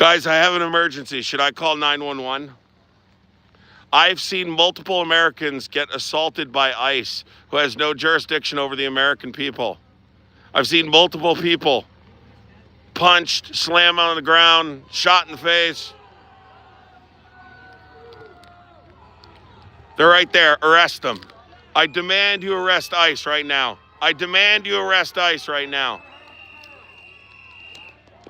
Guys, I have an emergency. Should I call 911? I've seen multiple Americans get assaulted by ICE who has no jurisdiction over the American people. I've seen multiple people punched, slammed on the ground, shot in the face. They're right there. Arrest them. I demand you arrest ICE right now. I demand you arrest ICE right now.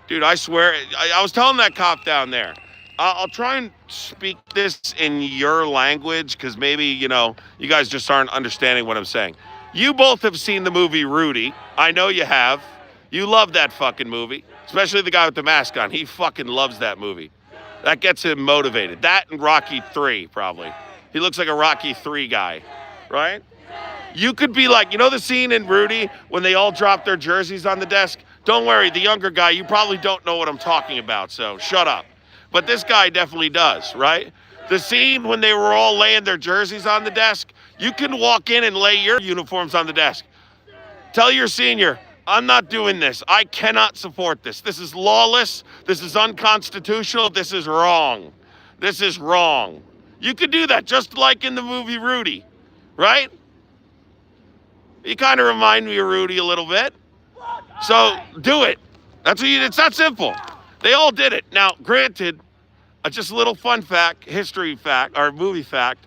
Dude, I swear, I was telling that cop down there, I'll try and speak this in your language because maybe, you guys just aren't understanding what I'm saying. You both have seen the movie Rudy. I know you have. You love that fucking movie, especially the guy with the mask on. He fucking loves that movie. That gets him motivated. That and Rocky 3, probably. He looks like a Rocky 3 guy, right? You could be like, the scene in Rudy when they all drop their jerseys on the desk? Don't worry, the younger guy, you probably don't know what I'm talking about, so shut up. But this guy definitely does, right? The scene when they were all laying their jerseys on the desk, you can walk in and lay your uniforms on the desk. Tell your senior, I'm not doing this. I cannot support this. This is lawless. This is unconstitutional. This is wrong. This is wrong. You could do that just like in the movie Rudy, right? You kind of remind me of Rudy a little bit. So do it. It's that simple. They all did it. Now, granted, just a little fun fact, history fact, or movie fact,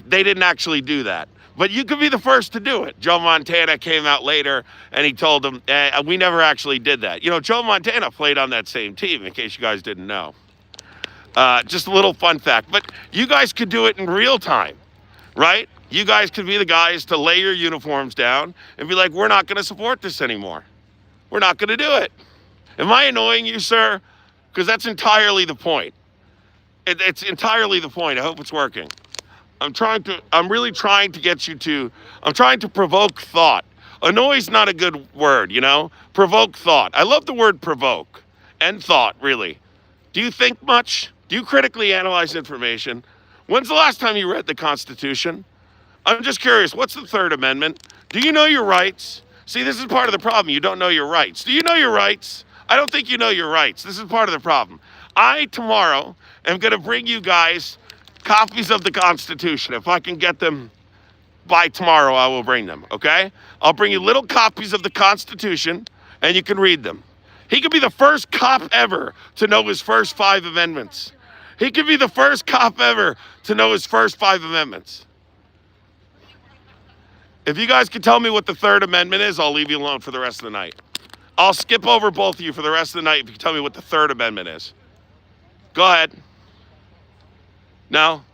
they didn't actually do that. But you could be the first to do it. Joe Montana came out later, and he told them, we never actually did that. Joe Montana played on that same team, in case you guys didn't know. Just a little fun fact. But you guys could do it in real time, right? You guys could be the guys to lay your uniforms down and be like, we're not going to support this anymore. We're not going to do it. Am I annoying you, sir? Because that's entirely the point. It's entirely the point. I hope it's working. I'm really trying to get you to, I'm trying to provoke thought. Annoy is not a good word, Provoke thought. I love the word provoke and thought, really. Do you think much? Do you critically analyze information? When's the last time you read the Constitution? I'm just curious, what's the Third Amendment? Do you know your rights? See, this is part of the problem. You don't know your rights. Do you know your rights? I don't think you know your rights. This is part of the problem. I, tomorrow, am going to bring you guys copies of the Constitution. If I can get them by tomorrow, I will bring them, okay? I'll bring you little copies of the Constitution, and you can read them. He could be the first cop ever to know his first 5 amendments. He could be the first cop ever to know his first 5 amendments. If you guys can tell me what the Third Amendment is, I'll leave you alone for the rest of the night. I'll skip over both of you for the rest of the night if you can tell me what the Third Amendment is. Go ahead. No?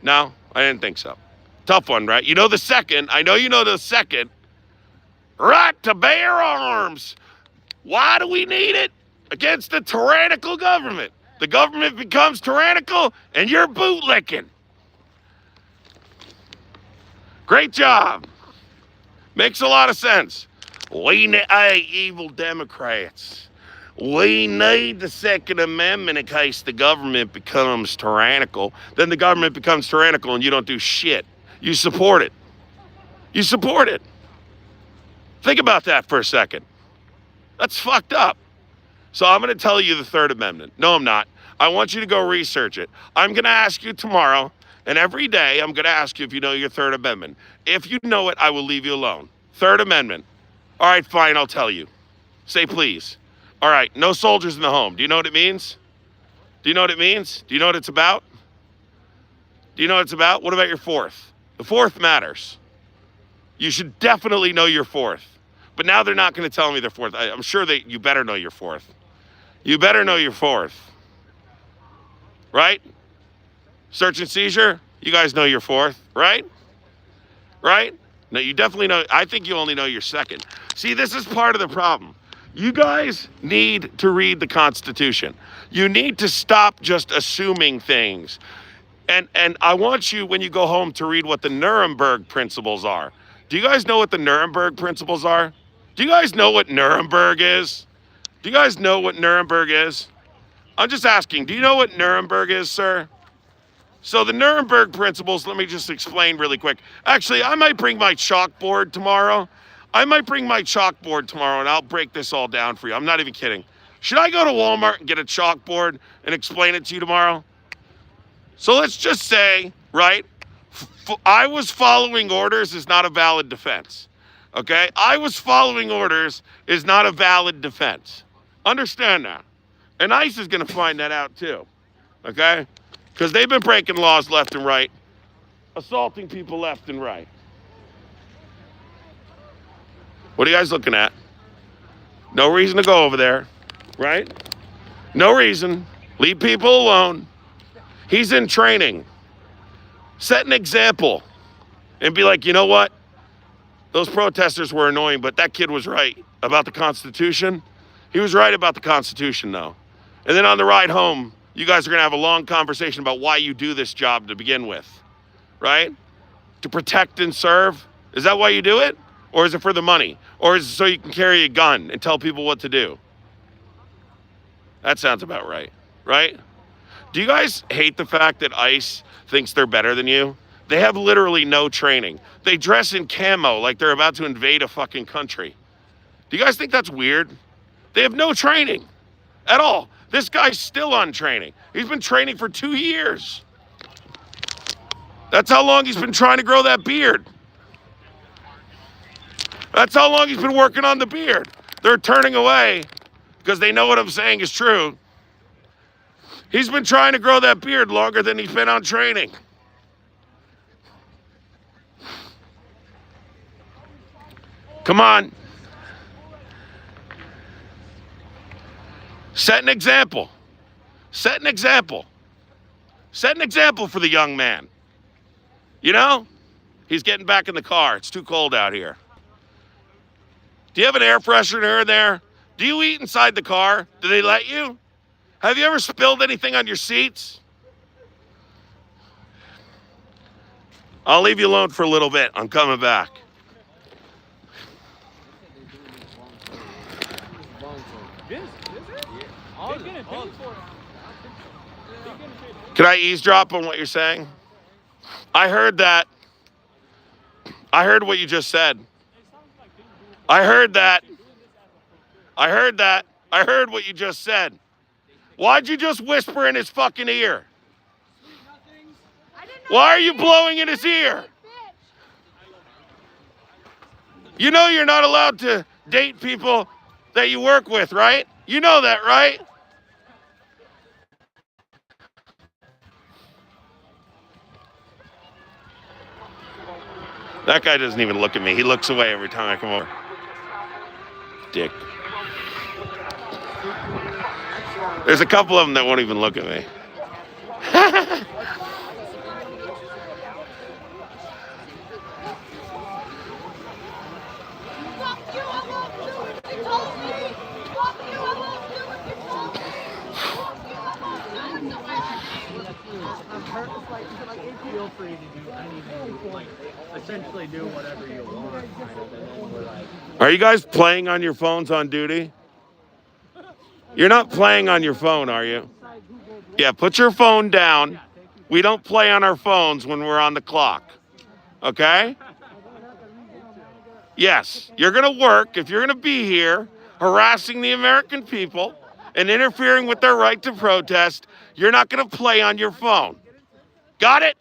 No? I didn't think so. Tough one, right? You know the second. I know you know the second. Right to bear arms. Why do we need it? Against a tyrannical government. The government becomes tyrannical and you're bootlicking. Great job. Makes a lot of sense. Hey, evil Democrats. We need the Second Amendment in case the government becomes tyrannical. Then the government becomes tyrannical and you don't do shit. You support it. You support it. Think about that for a second. That's fucked up. So I'm going to tell you the Third Amendment. No, I'm not. I want you to go research it. I'm going to ask you tomorrow, and every day I'm going to ask you if you know your Third Amendment. If you know it, I will leave you alone. Third Amendment. All right, fine, I'll tell you. Say please. All right, no soldiers in the home. Do you know what it means? Do you know what it means? Do you know what it's about? Do you know what it's about? What about your fourth? The fourth matters. You should definitely know your fourth. But now they're not going to tell me their fourth. I'm sure that you better know your fourth. You better know your fourth. Right? Search and seizure, you guys know your fourth, right? Right? No, you definitely know. I think you only know your second. See, this is part of the problem. You guys need to read the Constitution. You need to stop just assuming things. And I want you, when you go home, to read what the Nuremberg principles are. Do you guys know what the Nuremberg principles are? Do you guys know what Nuremberg is? Do you guys know what Nuremberg is? I'm just asking, do you know what Nuremberg is, sir? So the Nuremberg principles, let me just explain really quick. Actually, I might bring my chalkboard tomorrow. And I'll break this all down for you. I'm not even kidding. Should I go to Walmart and get a chalkboard and explain it to you tomorrow? So let's just say, right, I was following orders is not a valid defense. Okay? I was following orders is not a valid defense. Understand that. And ICE is going to find that out too. Okay? Because they've been breaking laws left and right, assaulting people left and right. What are you guys looking at? No reason to go over there, right? No reason. Leave people alone. He's in training. Set an example and be like, you know what? Those protesters were annoying, but that kid was right about the Constitution. He was right about the Constitution, though. And then on the ride home, you guys are going to have a long conversation about why you do this job to begin with, right? To protect and serve. Is that why you do it? Or is it for the money? Or is it so you can carry a gun and tell people what to do? That sounds about right, right? Do you guys hate the fact that ICE thinks they're better than you? They have literally no training. They dress in camo like they're about to invade a fucking country. Do you guys think that's weird? They have no training at all. This guy's still on training. He's been training for 2 years. That's how long he's been trying to grow that beard. That's how long he's been working on the beard. They're turning away because they know what I'm saying is true. He's been trying to grow that beard longer than he's been on training. Come on. Set an example. Set an example. Set an example for the young man. You know? He's getting back in the car. It's too cold out here. Do you have an air freshener in there? Do you eat inside the car? Do they let you? Have you ever spilled anything on your seats? I'll leave you alone for a little bit. I'm coming back. Can I eavesdrop on what you're saying? I heard that. I heard what you just said. I heard that. I heard that. I heard what you just said. Why'd you just whisper in his fucking ear? Why are you blowing in his ear? You know you're not allowed to date people that you work with, right? You know that, right? That guy doesn't even look at me. He looks away every time I come over. Dick. There's a couple of them that won't even look at me. Feel free to do anything, like essentially do whatever you want. Are you guys playing on your phones on duty? You're not playing on your phone, are you? Yeah, put your phone down. We don't play on our phones when we're on the clock. Okay? Yes, you're going to work, if you're going to be here, harassing the American people and interfering with their right to protest, you're not going to play on your phone. Got it?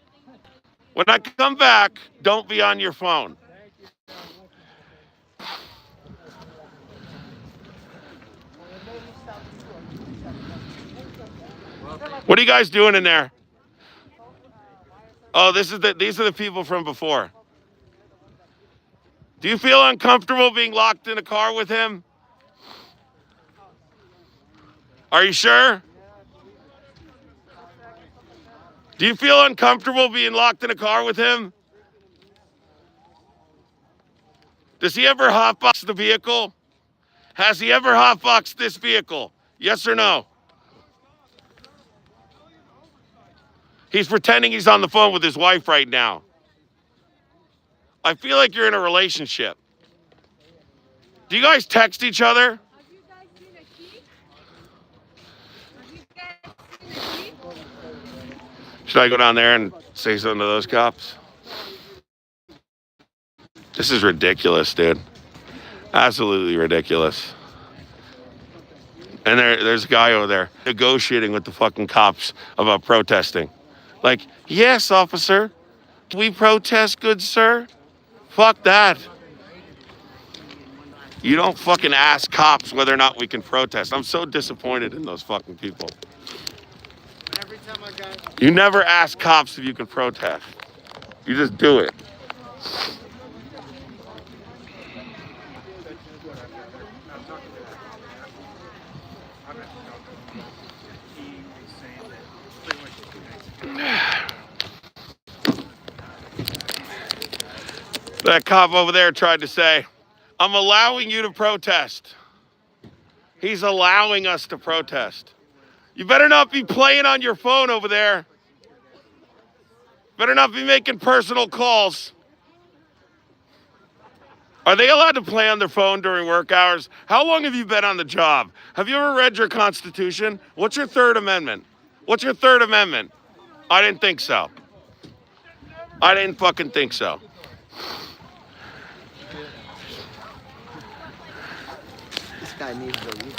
When I come back, don't be on your phone. What are you guys doing in there? Oh, these are the people from before. Do you feel uncomfortable being locked in a car with him? Are you sure? Do you feel uncomfortable being locked in a car with him? Does he ever hotbox the vehicle? Has he ever hotboxed this vehicle? Yes or no? He's pretending he's on the phone with his wife right now. I feel like you're in a relationship. Do you guys text each other? Should I go down there and say something to those cops? This is ridiculous, dude. Absolutely ridiculous. And there's a guy over there negotiating with the fucking cops about protesting. Like, yes, officer, we protest, good sir. Fuck that. You don't fucking ask cops whether or not we can protest. I'm so disappointed in those fucking people. You never ask cops if you can protest. You just do it. That cop over there tried to say, I'm allowing you to protest. He's allowing us to protest. You better not be playing on your phone over there. Better not be making personal calls. Are they allowed to play on their phone during work hours? How long have you been on the job? Have you ever read your Constitution? What's your Third Amendment? What's your Third Amendment? I didn't think so. I didn't fucking think so. This guy needs to leave.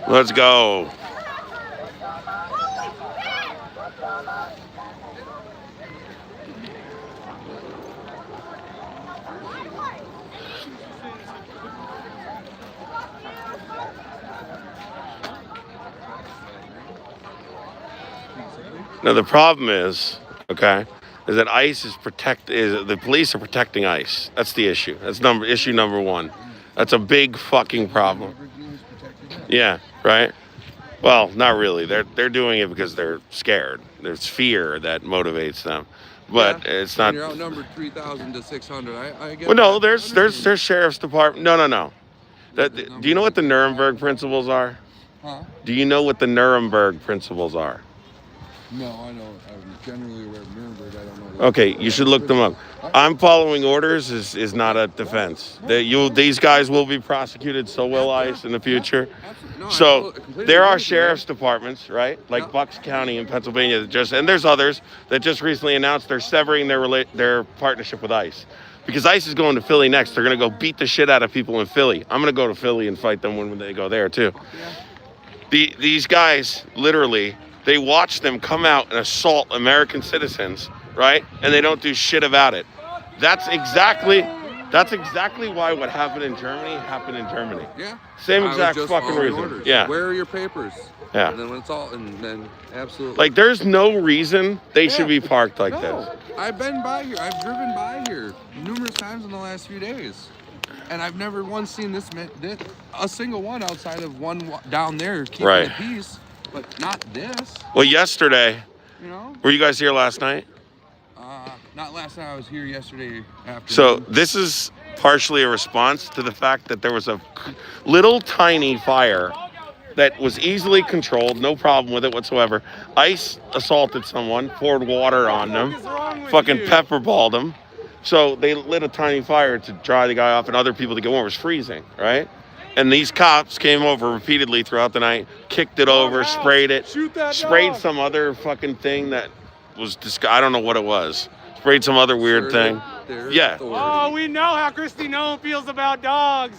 Let's go. Now the problem is, okay, is that ICE is the police are protecting ICE. That's the issue. That's issue number one. That's a big fucking problem. Yeah, right? Well, not really. They're doing it because they're scared. There's fear that motivates them. But it's not. You're outnumbered 3,000 to 600. I get. Well, no, there's sheriff's department. No. Do you know what the Nuremberg principles are? Huh? Do you know what the Nuremberg principles are? No, I know. I'm generally aware of Nuremberg. I don't know. Okay, you should look them up. I'm following orders is not a defense. These guys will be prosecuted, so will ICE in the future. No, So there are sheriff's departments, right? Like Bucks County in Pennsylvania, and there's others that just recently announced they're severing their partnership with ICE. Because ICE is going to Philly next. They're going to go beat the shit out of people in Philly. I'm going to go to Philly and fight them when they go there too. These guys, literally, they watch them come out and assault American citizens, right? And they don't do shit about it. That's exactly why what happened in Germany happened in Germany. Yeah. Same exact fucking reason. Orders. Yeah. Where are your papers? Yeah. And then when it's all, and then absolutely. Like, there's no reason they should be parked like this. I've been by here. I've driven by here numerous times in the last few days. And I've never once seen a single one outside of one down there keeping the peace, but not this. Well, yesterday, you know? Were you guys here last night? Not last night. I was here yesterday afternoon. So this is partially a response to the fact that there was a little tiny fire that was easily controlled, no problem with it whatsoever. ICE assaulted someone, poured water on them, fucking pepperballed them. So they lit a tiny fire to dry the guy off and other people to go over. It was freezing, right? And these cops came over repeatedly throughout the night, kicked it over, sprayed it, sprayed some other fucking thing that was I don't know what it was. Sprayed some other weird thing. Yeah. Oh, we know how Christy Nolan feels about dogs.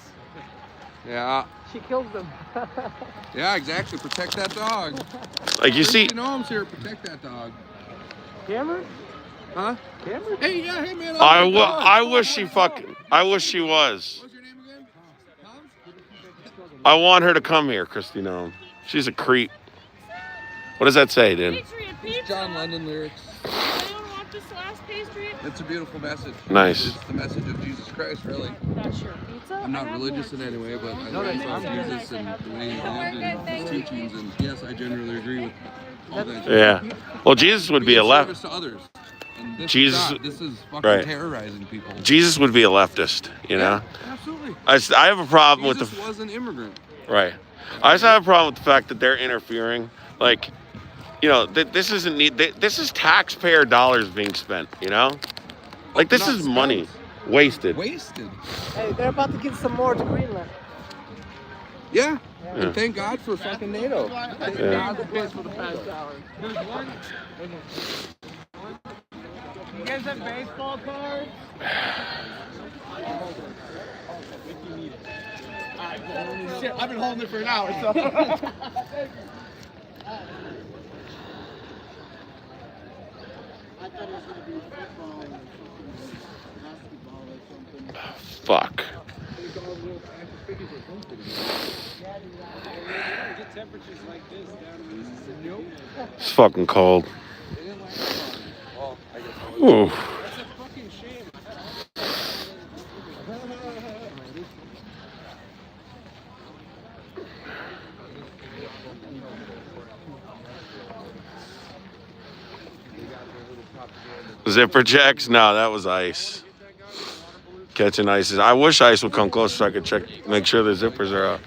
Yeah. She kills them. Yeah, exactly. Protect that dog. Like you see. Christy Nolan's here. Protect that dog. Cameron? Huh? Cameron? Hey, yeah, hey, man. I wish she was. What's your name again? Tom? I want her to come here, Christy Nolan. She's a creep. What does that say, dude? Patriot pizza. John Lennon lyrics. I don't want this last pastry. It's a beautiful message. Nice. It's the message of Jesus Christ, really. That's your pizza. I'm not religious in any way, but I love Jesus and the way he lived and his teachings. And yes, I generally agree with all that. Yeah. Well, Jesus would be a service to others. And this Jesus. Is fucking terrorizing people. Jesus would be a leftist, you know? Absolutely. I have a problem Jesus with was an immigrant. Right. I just have a problem with the fact that they're interfering. Like, you know, this isn't need. This is taxpayer dollars being spent. You know, like this Not is money spent. wasted. Wasted. Hey, they're about to give some more to Greenland. Yeah. Yeah. And thank God for fucking NATO. Thank Yeah. God for the past hour. There's one. You guys have baseball cards? Shit, I've been holding it for an hour, so. Fuck. It's fucking cold. Ooh. Zipper checks? No, that was ice. Catching ice. I wish ice would come close so I could check, make sure the zippers are up.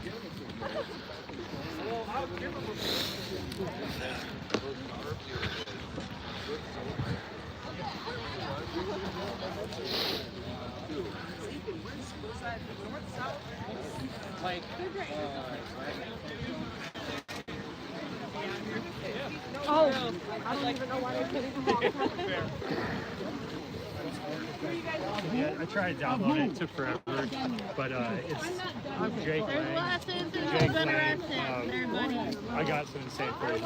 Oh, I don't even know why they put it Yeah, I tried to download it. It took forever, but it's Jake There's Lang. lessons, there's Jake better Lang. accents, they're money. I got some insane phrase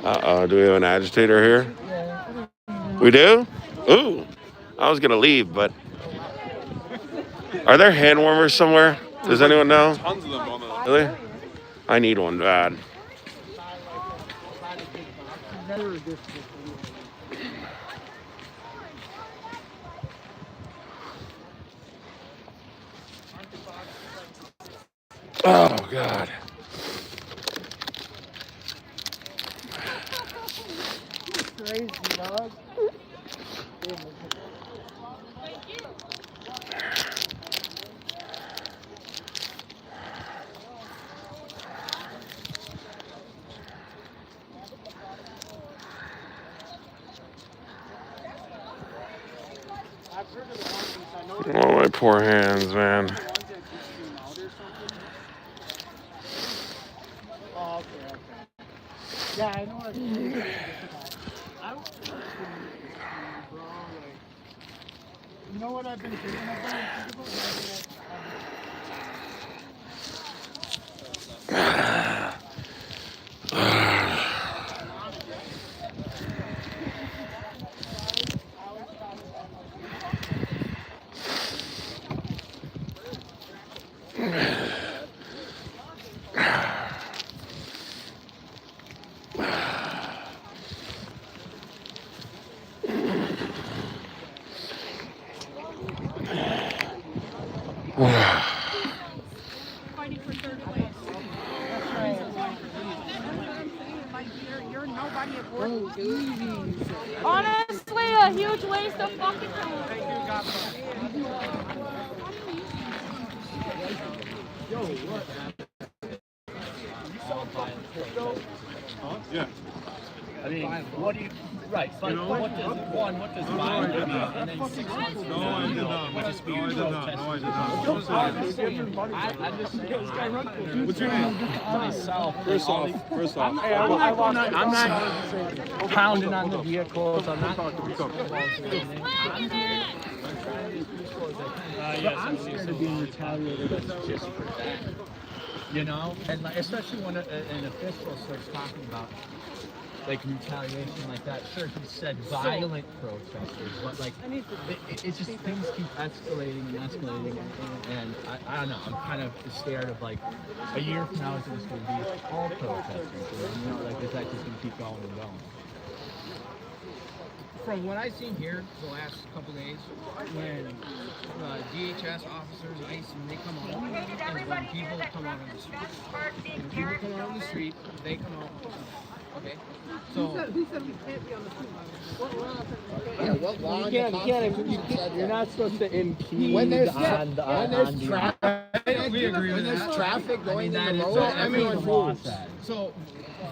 that. Do we have an agitator here? We do? Ooh. I was going to leave, but... Are there hand warmers somewhere? Does anyone know? Tons of them on the. Really? I need one bad. Oh, God. Crazy, dog. Oh, my poor hands, man. Oh, okay. Yeah, I know what I don't you know what I've been thinking Fighting for third place. You're nobody at work. Honestly, a huge waste of fucking time. Yeah. I mean, what do you? Right, but what does violent mean? And then 6 months from now, what does being protested? I'm just saying. What's your name? Myself. First off. I'm not pounding on the vehicles. I'm not. I'm scared of being retaliated just for that. You know, and like, especially when an official starts talking about like retaliation like that. Sure, he said violent protesters, but like it's just things keep escalating and escalating, and I don't know. I'm kind of scared of like a year from now, is it just going to be all protesters? You know, like is that just going to keep going and going? From what I've seen here the last couple days, when DHS officers, ICE, when they come out, and when people come out on the street. When people come out on the street, they come out. Okay? So. Who said we can't be on the street? Yeah, what law in the Constitution said You're not supposed to impede when there's on the traffic We agree with There's that. traffic going that in the is road. what Everyone the law moves. says. So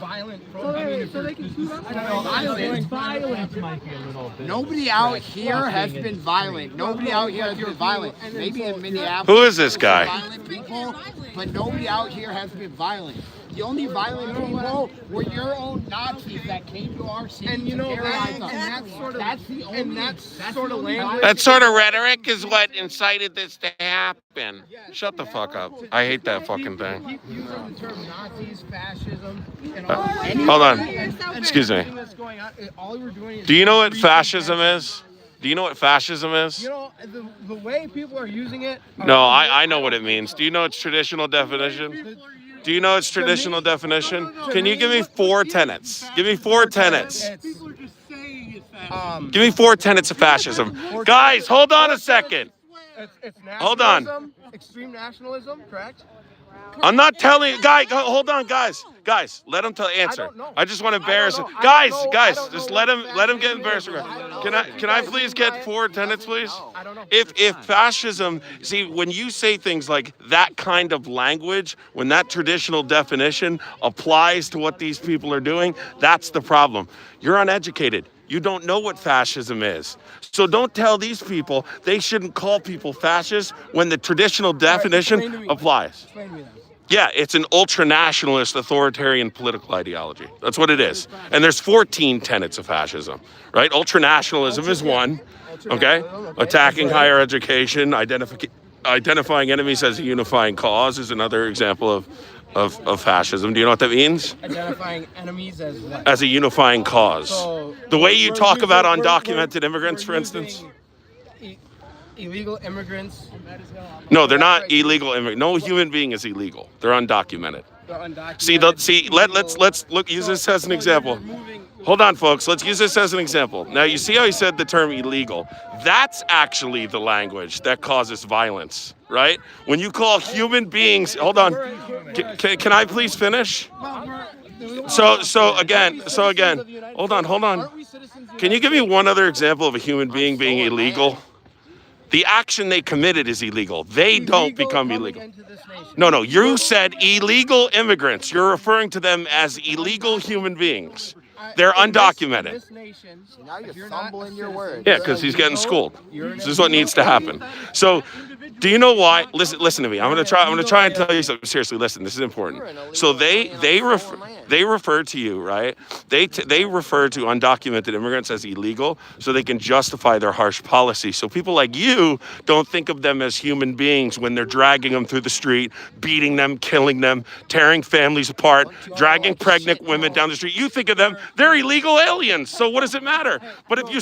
violent. So they can shoot up. Violence might be a little bit. Nobody out here has been violent. Nobody out here has been violent. Maybe in Minneapolis. Who is this guy? Violent people, but nobody out here has been violent. The only violent people were your own Nazis that came to our city. And you know to terrorize that, us. and that's sort of, That's the only. and that's sort the of only language. That sort of rhetoric is what incited this to happen. Shut the fuck up. I hate that fucking thing. Keep using the term Nazis, fascism, and all. Hold on. Excuse me. Everything that's going on, all we're doing is Do you know what increasing fascism tension. is? Do you know what fascism is? You know, the way people are using it. No, I know what it means. Do you know its traditional definition? Do you know its traditional definition? Can you give me 4 tenets? Give me 4 tenets. People are just saying it's fast. Give me 4 tenets of fascism. Guys, hold on a second. It's Hold on. nationalism, extreme nationalism, correct? I'm not telling you, hold on, guys. Guys, let him answer. don't know. I just want to embarrass him. I don't Guys, know. guys, I don't just know let what him get fascism embarrassed. is. Can I please get 4 tenets, please? I don't know. If fascism, see, when you say things like that kind of language, when that traditional definition applies to what these people are doing, that's the problem. You're uneducated. You don't know what fascism is. So don't tell these people they shouldn't call people fascists when the traditional definition explain to me. applies. Explain to me that. Yeah, it's an ultra-nationalist authoritarian political ideology. That's what it is. And there's 14 tenets of fascism, right? Ultra-nationalism is one, okay? Attacking higher education, identifying enemies as a unifying cause is another example of fascism. Do you know what that means? Identifying enemies as what? As a unifying cause. So, The way you we're talk about using- undocumented we're immigrants, for using instance. Illegal immigrants. No, they're not illegal immigrants. No human being is illegal. They're undocumented. They're undocumented. Let's use this as an example. Hold on, folks. Let's use this as an example. Now, you see how he said the term illegal? That's actually the language that causes violence, right? When you call human beings, hold on. Can I please finish? So again, hold on. Can you give me one other example of a human being being illegal? The action they committed is illegal. They don't become illegal. No, you said illegal immigrants. You're referring to them as illegal human beings. They're undocumented. Now you're fumbling your words. Yeah, because he's getting schooled. This is what needs to happen. So, do you know why? Listen to me. I'm gonna try and tell you something. Seriously, listen. This is important. So they refer to you, right? They refer to undocumented immigrants as illegal, so they can justify their harsh policy. So people like you don't think of them as human beings when they're dragging them through the street, beating them, killing them, tearing families apart, dragging pregnant women down the street. You think of them, they're illegal aliens. So what does it matter? But if you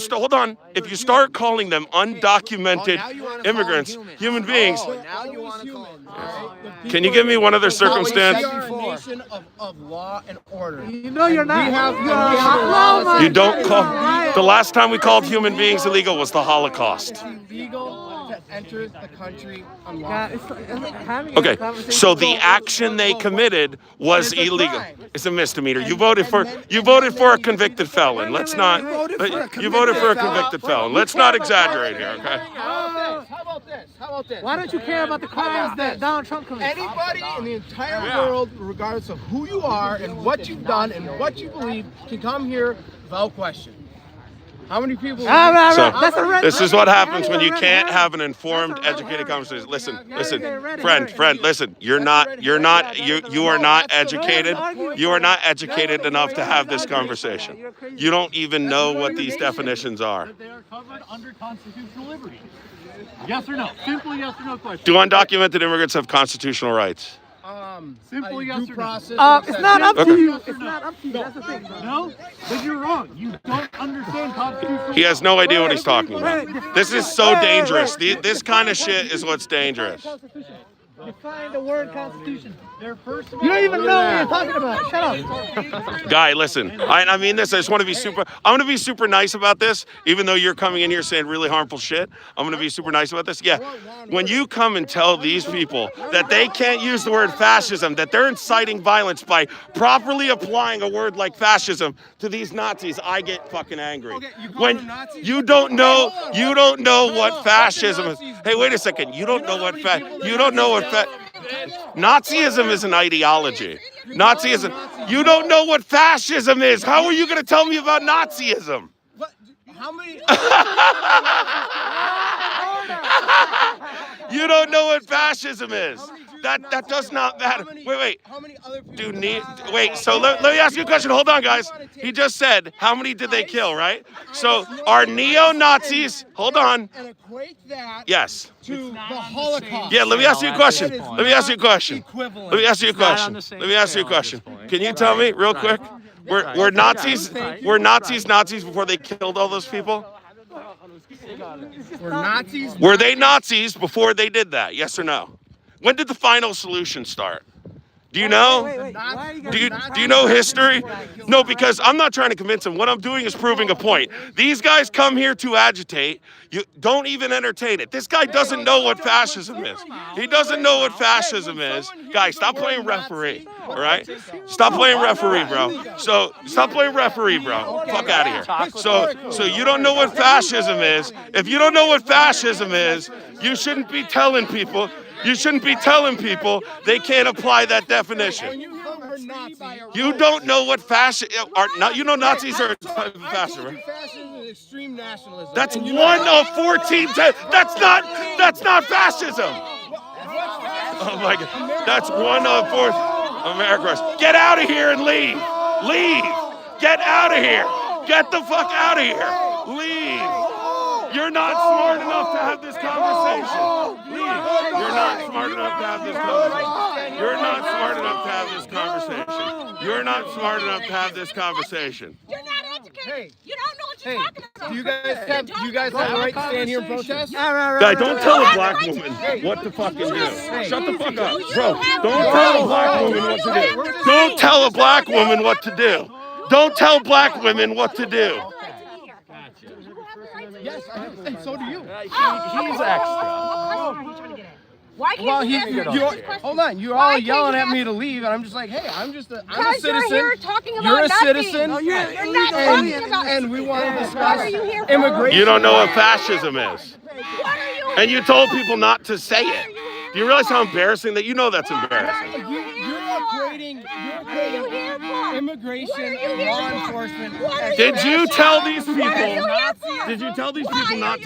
if you start calling them undocumented immigrants, human beings. Now you want to call them. Can you give me one other circumstance? We are a nation of law and order. You know you're not. You are You don't call. The last time we called human beings illegal was the Holocaust. It's illegal to enter the country Yeah, unlawfully. it's like having a Okay, conversation. so the action they committed was It's a illegal. crime. It's a misdemeanor. You voted for a convicted felon. Let's not. You voted for a convicted felon. Let's not exaggerate here, okay? How about this? Why don't you care about the crimes that Donald Trump commits? Anybody in the entire world, regardless of who you are and what you've done and what you believe, can come here without question. How many people? So, That's a red. This is what happens when you can't have an informed, educated conversation. Listen, friend, listen. You are not educated. You are not educated enough to have this conversation. You don't even know what these definitions are. They are covered under constitutional liberty. Yes or no? Simple yes or no question. Do undocumented immigrants have constitutional rights? Simple a yes due or no? process. It's not up to Okay. you. It's not up to you. That's the thing. No? Then you're wrong. You don't understand constitutional He has no idea what he's talking about. This is so dangerous. This kind of shit is what's dangerous. Define the word Constitution. Their first You don't even know what you're talking about. Shut up. Guy, listen. I mean this. I just want to be I'm going to be super nice about this, even though you're coming in here saying really harmful shit. I'm going to be super nice about this. Yeah. When you come and tell these people that they can't use the word fascism, that they're inciting violence by properly applying a word like fascism to these Nazis, I get fucking angry. When you don't know what fascism is. Hey, wait a second. You don't know what Nazism is an ideology. Nazism. You don't know what fascism is. How are you going to tell me about Nazism? What? How many? You don't know what fascism is. That does not matter. Wait. How many other people? Wait, so let me ask you a question. Hold on, guys. He just said, how many did they kill, right? So are neo-Nazis, hold on. And equate that Yes. to the Holocaust. Yeah, let me ask you a question. Let me ask you a question. Equivalent. Let me ask you a question. Let me ask you a question. Can you tell me real quick? Were Nazis Nazis before they killed all those people? We're Nazis. Were they Nazis before they did that? Yes or no? When did the final solution start? Do you know? Do you know history? No, because I'm not trying to convince them. What I'm doing is proving a point. These guys come here to agitate. You don't even entertain it. This guy doesn't know what fascism is. He doesn't know what fascism is. Guys, stop playing referee. All right? Stop playing referee, bro. So stop playing referee, bro. Fuck out of here. So you don't know what fascism is. If you don't know what fascism is, you shouldn't be telling people. You shouldn't be telling people they can't apply that definition. You don't know what fascism are. You know Nazis are a type of fascism, right? Fascism is extreme nationalism. That's one of 14. That's not fascism. Oh my God. That's one of 4 America. Get out of here and leave. Leave. Get out of here. Get the fuck out of here. Leave. You're not smart enough to have this conversation. Leave. You're not smart enough to have this conversation. You're not smart enough to have this conversation. You're not smart enough to have this conversation. You're not educated. You don't know what you're talking about. Do you guys have the right to stand here and protest? Guy, don't tell a black woman what to fucking do. Shut the fuck up. Bro, don't tell a black woman what to do. Don't tell a black woman what to do. Don't tell black women what to do. Yes, and so do you. He's extra. Why can't you hold on. You're all yelling at me to leave, and I'm just like, hey, I'm a citizen. You're here talking about You're a nothing. citizen. No, you're not talking about. And we want to What discuss are you here for? immigration. You don't know what fascism is. What are you? And you told people not to say it. Do you realize how embarrassing that? You know that's embarrassing. You're equating immigration and law enforcement. Did you tell these people? Did you tell these people not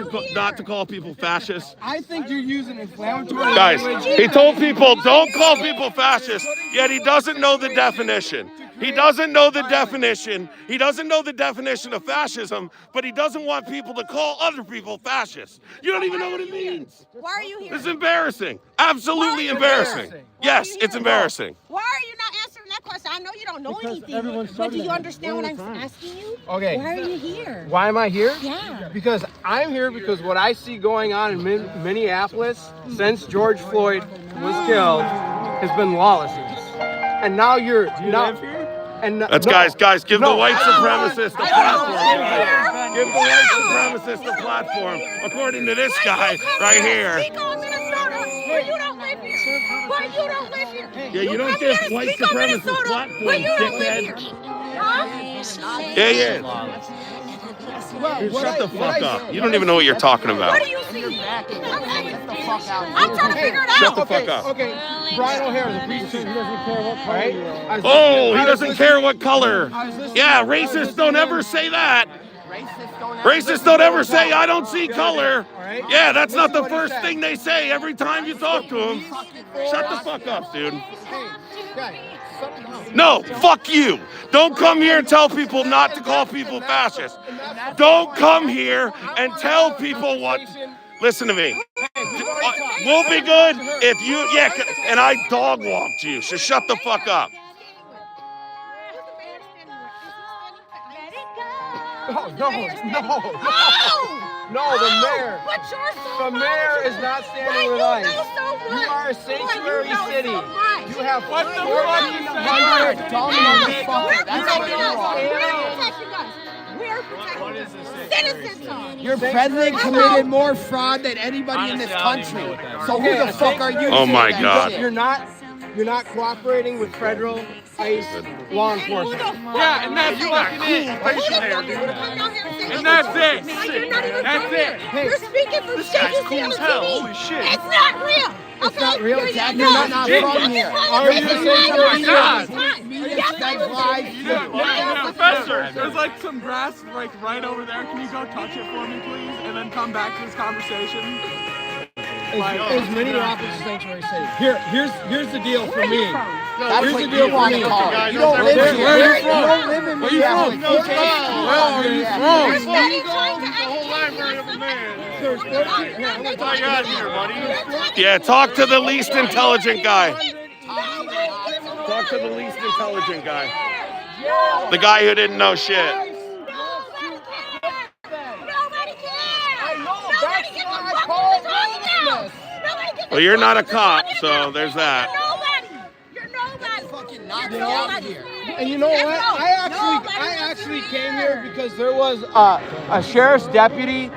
to call people fascists? I think you're using inflammatory Guys, language. he told people don't call people fascists, yet he doesn't know the definition. He doesn't know the definition. He doesn't know the definition of fascism, but he doesn't want people to call other people fascists. You don't even know what it means. Why are you here? It's embarrassing. Absolutely embarrassing. Yes, it's embarrassing. Why are you not answering that question? I know you don't know anything, but do you understand what I'm asking you? Okay. Why are you here? Why am I here? Yeah. Because I'm here because what I see going on in Minneapolis since George Floyd was killed has been lawlessness. And now you're not. And That's no, guys, give the white supremacist a platform. I Give the white supremacist a platform. According to this guy right here. Speak on Minnesota, where you don't live here. Where you don't live here. Yeah, you don't come give here to white speak on supremacist Minnesota, platforms, where you don't live here. dickhead. Huh? Yeah. Shut the fuck up. You don't even know what you're talking about. What do you see? I'm trying to figure it out. Shut the fuck up. Okay, Brian O'Hare, the priest, he doesn't care what color you are. Oh, he doesn't care what color. Yeah, racists don't ever say that. Racists don't ever say, I don't see color. Yeah, that's not the first thing they say every time you talk to them. Shut the fuck up, dude. No, fuck you. Don't come here and tell people not to call people fascists. Don't come here and tell people what. Listen to me. We'll be good if you, and I dog walked you, so shut the fuck up. No, the mayor. But you're so The mayor is not standing with us. You You are a sanctuary city. You You have What the 1,400 dumb motherfuckers. That's what you are. We're protecting citizens. Your president committed more fraud than anybody in this country. So who the fuck are you? Oh to my say that God. shit? You're not cooperating with federal ICE law enforcement. Yeah, and that's fucking it. And that's it. You're not even That's from it. here. You're speaking from shit you see on cool the as hell. TV. Holy shit. It's not real. It's not real, Jack. You're You're not from here. Are you saying Professor, there's like some grass like right over there. Can you go touch it for me, please? And then come back to this conversation. As many opposite sanctuary city. Here's the deal for me. That's what you want to call it. You don't live here. Where are you from? You don't live in Minneapolis. Where are you from? You're studying trying to educate us. Yeah, talk to the least intelligent guy. Talk to the least intelligent guy. The guy who didn't know shit. Nobody cares. Nobody gives a fuck what you're talking about. Nobody gives a Well, you're fuck not a what you're cop, talking so about. there's that. You're nobody. Fucking You're Nazi nobody. And you know what? I actually came here because there was a sheriff's deputy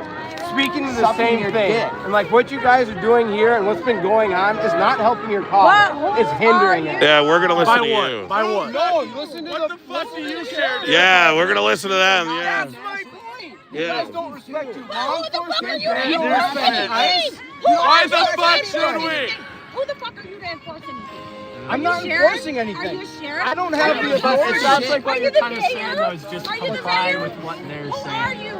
speaking to the same thing. And like what you guys are doing here and what's been going on is not helping your cause. It's hindering it. Yeah, we're gonna listen to you. By what? No, you listen to the Fuck do you share? Yeah, we're gonna listen to them. Yeah. That's my point. You Yeah. guys don't respect your Who law the fuck are enforcement. you to You don't enforce respect anything? ICE. Why the fuck should we? Who the fuck are you to enforce anything? I'm not sheriff? enforcing anything. Are you a sheriff? I don't have Are you the a authority. sheriff? Sounds like what Are you're you the trying to say mayor? though is just Are you the comply mayor? with what they're Who saying. are you?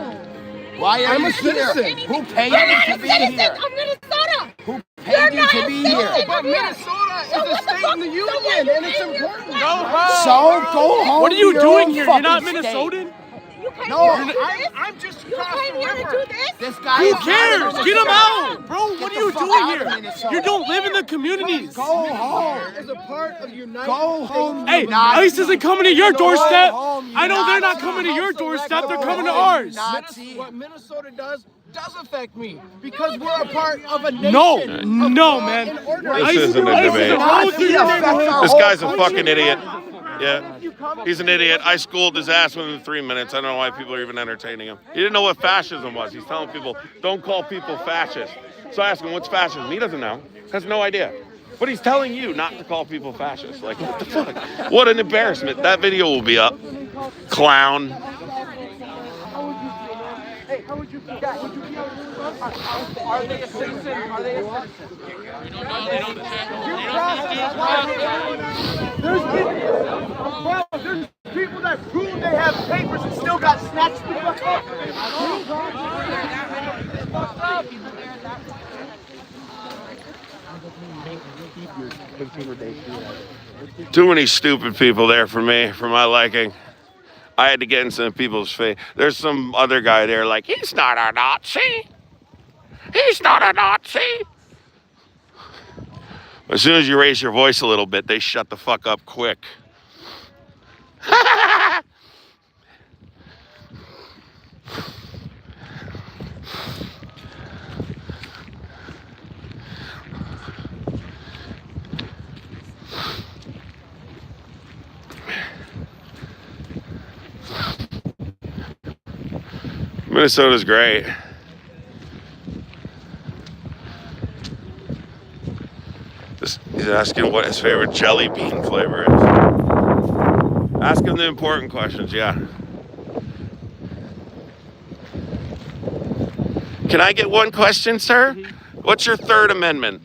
Why are I'm you a citizen. here? Who paid You're you not to a be citizen here? of Minnesota. Who You're paid you not to a be citizen here? But of here. Minnesota is So a what the state fuck- in the so union, why and you it's paying your important. taxes? So go home. What are you to your doing own here? You're not fucking state. Minnesotan? You came No. here to do this? I'm just You across came the here to river. do this? This guy Who is not cares? in Get him Minnesota. out, bro. What Get are the you fuck doing out of here? Minnesota. You don't live in the communities. Go home. Is a part of United Go home. Hey, you Nazi. ICE isn't coming to your Go doorstep. home, you I know they're not Nazi. coming to your doorstep. They're Go coming to home, ours. you Nazi. What Minnesota does affect me because we're a part of a nation. No, of no, law man. and order. This ICE isn't a ICE is debate. a road through your neighborhood. This guy's a fucking idiot. Yeah. He's an idiot. I schooled his ass within 3 minutes. I don't know why people are even entertaining him. He didn't know what fascism was. He's telling people, don't call people fascist. So I asked him, what's fascism? He doesn't know. Has no idea. But he's telling you not to call people fascist. Like, what the fuck? What an embarrassment. That video will be up. Clown. Hey, how would you feel? Are they a citizen? Are they a citizen? There's people that prove they have papers and still got snatched the fuck up. Too many stupid people there for me, for my liking. I had to get in some people's face. There's some other guy there like, he's not a Nazi. He's not a Nazi. As soon as you raise your voice a little bit, they shut the fuck up quick. Minnesota's great. He's asking what his favorite jelly bean flavor is. Ask him the important questions, yeah. Can I get one question, sir? What's your Third Amendment?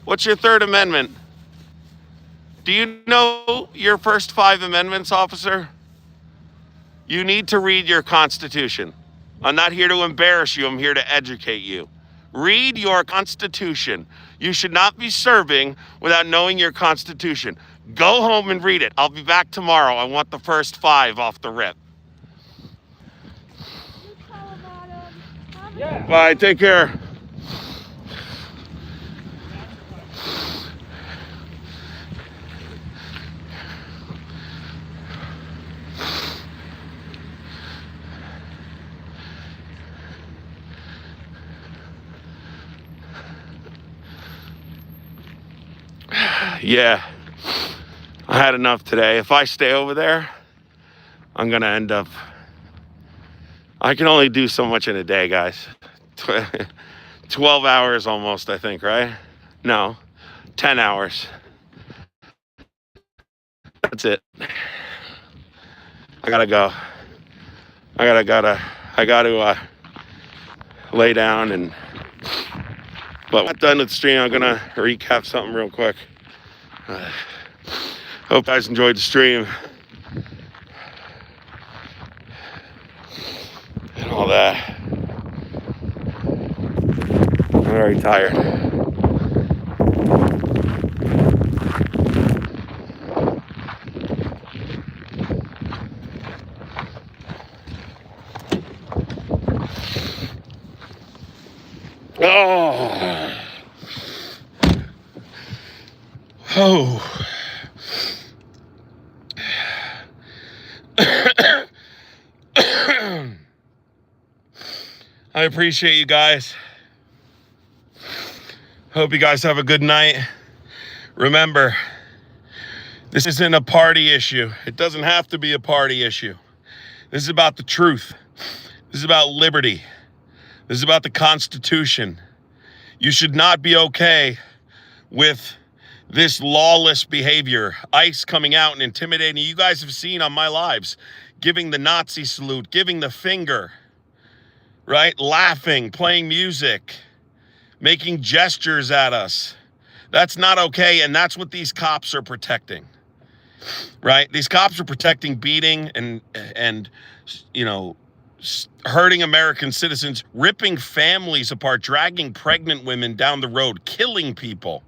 What's your Third Amendment? Do you know your first 5 amendments, officer? You need to read your Constitution. I'm not here to embarrass you, I'm here to educate you. Read your Constitution. You should not be serving without knowing your Constitution. Go home and read it. I'll be back tomorrow. I want the first 5 off the rip. Bye, take care. Yeah, I had enough today. If I stay over there, I'm gonna end up, I can only do so much in a day, guys. 12 hours almost, I think, right? No, 10 hours. That's it. I gotta go. I gotta lay down and But we're not done with the stream. I'm gonna recap something real quick. Hope you guys enjoyed the stream and all that. I'm very tired. Oh. I appreciate you guys. Hope you guys have a good night. Remember, this isn't a party issue. It doesn't have to be a party issue. This is about the truth. This is about liberty. This is about the Constitution. You should not be okay with this lawless behavior. ICE coming out and intimidating. You guys have seen on my lives, giving the Nazi salute, giving the finger, right? Laughing, playing music, making gestures at us. That's not okay, and that's what these cops are protecting, right? These cops are protecting beating and you know, hurting American citizens, ripping families apart, dragging pregnant women down the road, killing people.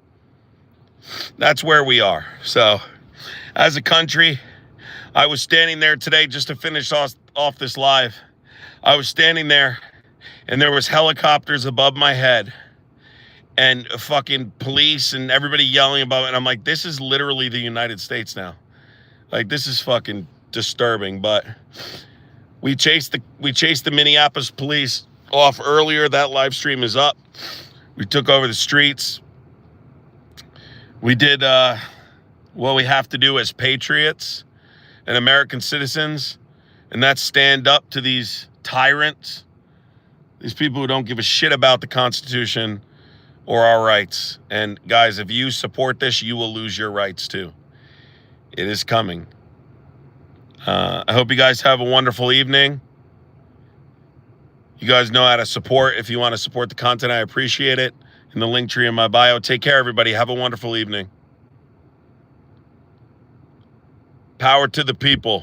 That's where we are. So, as a country, I was standing there today just to finish off this live. I was standing there, and there was helicopters above my head, and fucking police and everybody yelling about it. And I'm like, this is literally the United States now. Like, this is fucking disturbing. But we chased the Minneapolis police off earlier. That live stream is up. We took over the streets. We did what we have to do as patriots and American citizens, and that's stand up to these tyrants, these people who don't give a shit about the Constitution or our rights. And guys, if you support this, you will lose your rights too. It is coming. I hope you guys have a wonderful evening. You guys know how to support. If you want to support the content, I appreciate it. In the link tree in my bio. Take care, everybody. Have a wonderful evening. Power to the people.